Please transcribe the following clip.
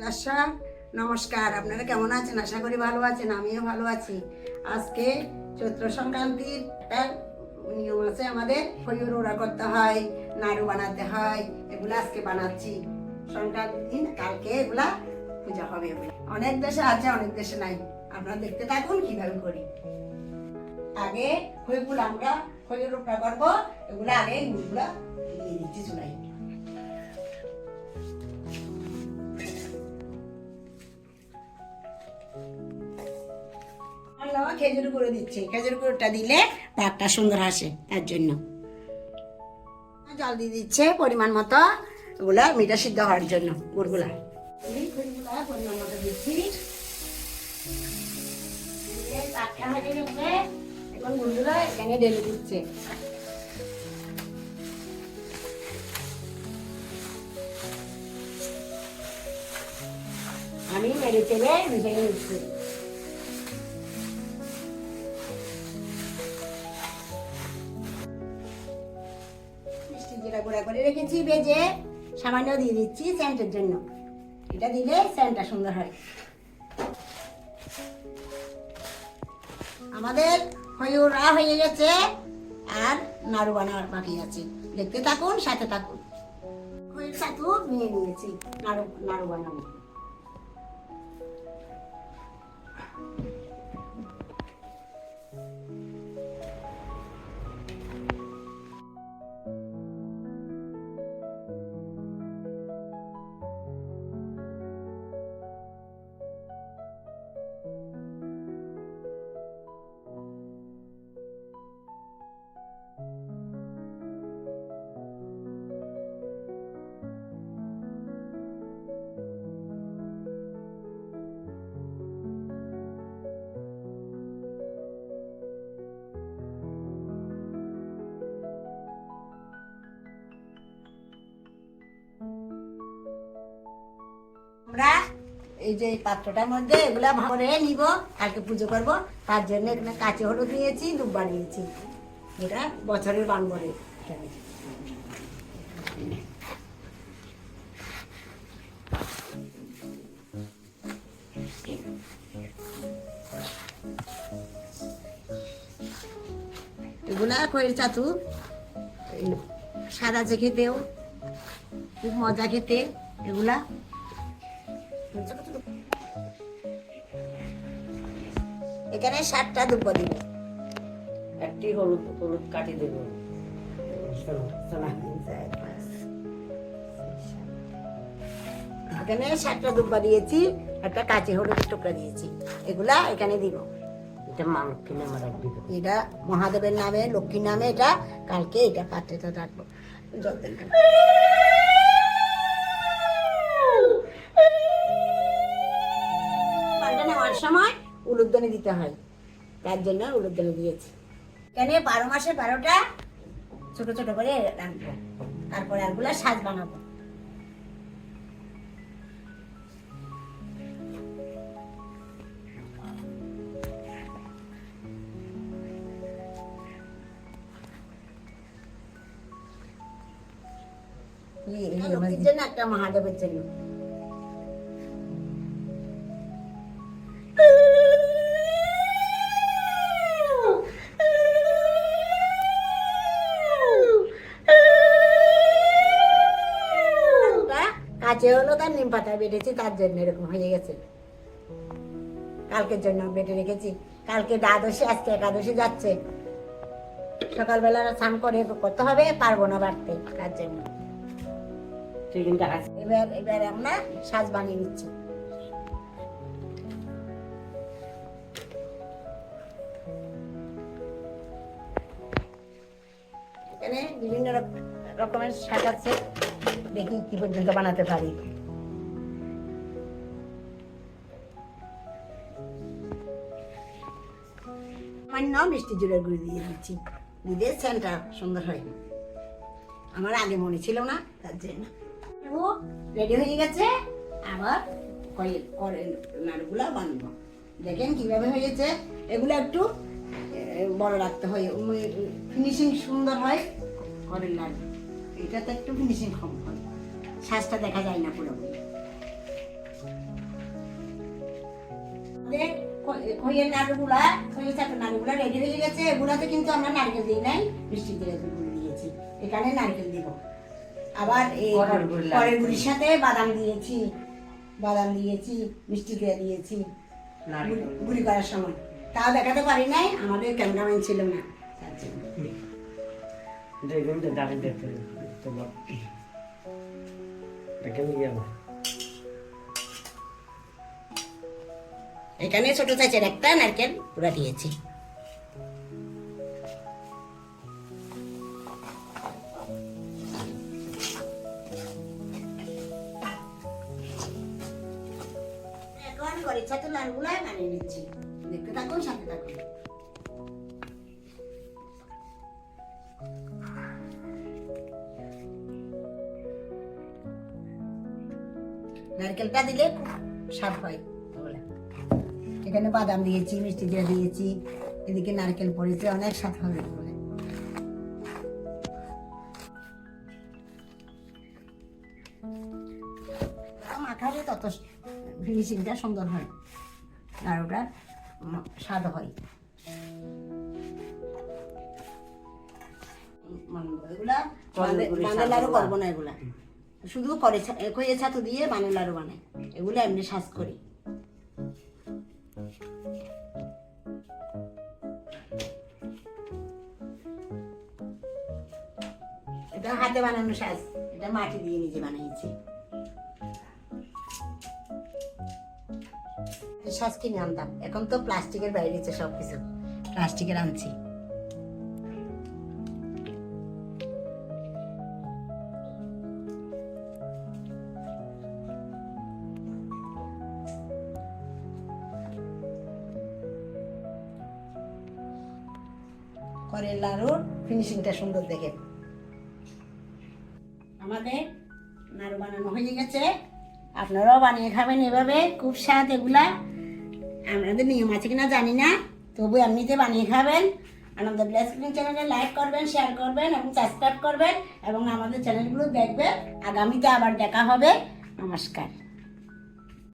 দর্শক নমস্কার, আপনারা কেমন আছেন? আশা করি ভালো আছেন, আমিও ভালো আছি। আজকে চৈত্র সংক্রান্তির একটা নিয়ম আছে আমাদের, খইয়ের ওড়া করতে হয়, নাড়ু বানাতে হয়, এগুলো আজকে বানাচ্ছি। সংক্রান্তির দিন কালকে এগুলা পূজা হবে। অনেক দেশে আছে, অনেক দেশে নাই। আপনারা দেখতে থাকুন কিভাবে করি। আগে খইগুলো আমরা খইয়ের ওড়া করবো, এগুলো আগে গুড়গুলো দিয়ে দিচ্ছি চুলাই। খেজুর গুঁড়ো দিচ্ছি, খেজুর গুঁড়োটা দিলে পাকটা সুন্দর আসে, তার জন্য জল দিয়ে দিচ্ছে পরিমাণ মতো, এগুলা মিঠা সিদ্ধ হওয়ার জন্য। গুড়গুলা পরিমাণ মতো দিচ্ছি। এখন গুড়গুলো এখানে ঢেলে দিচ্ছে। আমি মেরে চেলে মিশিয়ে নিচ্ছি। যেটা গুঁড়া করে রেখেছি ভেজে, সামান্য দিয়ে দিচ্ছি সেন্টের জন্য। এটা দিলে সেন্টটা সুন্দর হয়। আমাদের খইউরা হয়ে গেছে, আর নাড়ু বানার বাকি আছে। দেখতে থাকুন, সাথে থাকুন। খইয়ের সাথু নিয়ে নিয়েছি, নাড়ু বানাবো। আমরা এই যে পাত্রটার মধ্যে এগুলা ভরে নিব, কালকে পুজো করব। তার জন্য এখানে কাঁচি হলুদ নিয়েছি, দুব্বা নিয়েছি, এটা বছরের বান বলে। এগুলা খইয়ের চাতু সাদা যে খেতেও খুব মজা খেতে। এগুলা এখানে 7টা দুব্বা দিব, একটি হলুদ হলুদ কাটি দেব। এখানে 7টা দুব্বা দিয়েছি, একটা কাঁচি হলুদের টুকরা দিয়েছি। এগুলা এখানে দিব। এটা মা লক্ষ্মী নামে রাখবি। এটা মহাদেবের নামে, লক্ষ্মীর নামে। এটা কালকে এটা পাত্রেটা রাখবো। জল দেন। নেওয়ার সময় উলুধ্বনি দিতে হয়, তার জন্য উলুধ্বনি দিয়েছি। এখানে 12 মাসে 12টা ছোট ছোট করে রাখবো, তারপরে আরগুলা সাজ বানাবো। লক্ষ্মীর জন্য, একটা মহাদেবের জন্য। কাঁচে হলো তার নিম পাতা বেটেছি, তার জন্য এরকম হয়ে গেছে। কালকের জন্য বেটে রেখেছি। কালকে দ্বাদশী, আজকে একাদশী যাচ্ছে। সকালবেলা স্নান করে করতে হবে, পারবো না বাড়তে, তার জন্য। এবার আমরা সাজ বানিয়ে নিচ্ছি। এখানে বিভিন্ন রকমের শাক আছে, দেখি কি পর্যন্ত বানাতে পারি। সামান্য মিষ্টি জলের গুঁড়ি দিয়ে দিচ্ছি, দিলে সেন্টটা সুন্দর হয়। আমার আগে মনে ছিল না, তার জন্য। রেডি হয়ে গেছে। আবার নাড়ুগুলা বানবো। দেখেন কিভাবে হয়েছে। এগুলো একটু বড় রাখতে হয়, ফিনিশিং সুন্দর হয় ঘরের নাড়ু। এটাতে একটু ফিনিশিং কম হয়, শ্বাসটা দেখা যায় না পুরোপুরি। আমাদের খইয়ের নাড়ুগুলা, খইয়ের চাপের নাড়ুগুলা রেডি হয়ে গেছে। এগুলাতে কিন্তু আমরা নারকেল দিই নাই, মিষ্টি দিয়ে গুঁড়ো দিয়েছি। এখানে নারকেল দিব। আবার এই পরের গুড়ির সাথে বাদাম দিয়েছি, মিষ্টি দিয়ে দিয়েছি গুঁড়ি করার সময়। তাও দেখাতে পারি নাই, আমাদের ক্যামেরাম্যান ছিল না, তার জন্য। দেখুন তো দাঁড়িয়ে দেখতে তোমার কেমন যাবো। এখানে ছোট চাচের একটা নারকেল পুরা দিয়েছি। এখন গরিব ছাতুর লাড়ুগুলা বানিয়ে নিচ্ছি। দেখতে থাকুন, সাথে থাকুন। নারকেলটা দিলে খুব স্বাদ হয়। এখানে বাদাম দিয়েছি, মিষ্টি দিয়ে দিয়েছি, এদিকে নারকেল পড়েছে, অনেক স্বাদ হবে বলে। মাখালে তত ফিনিশিংটা সুন্দর হয়, নাড়ুটা স্বাদ হয়। এগুলা বানের লাড়ু করবো না, এগুলা শুধু খইয়ের ছাতু দিয়ে বানের লাড়ু বানাই। এগুলো এমনি সাজ করি। এটা হাতে বানানো সাজ, এটা মাটি দিয়ে নিজে বানিয়েছি। সাজ কিনে আনতাম, এখন তো প্লাস্টিকের বাইরেছে সবকিছু, প্লাস্টিকের আনছি। করে লাড়ুর ফিনিশিংটা সুন্দর দেখে। আমাদের নাড়ু বানানো হয়ে গেছে, আপনারাও বানিয়ে খাবেন এভাবে, খুব স্বাদ। এগুলা আমাদের নিয়ম আছে কিনা জানি না, তবু এমনিতে বানিয়ে খাবেন। আনন্দ ব্লেস কুকিং চ্যানেলে লাইক করবেন, শেয়ার করবেন এবং সাবস্ক্রাইব করবেন এবং আমাদের চ্যানেলগুলো দেখবেন। আগামীতে আবার দেখা হবে। নমস্কার।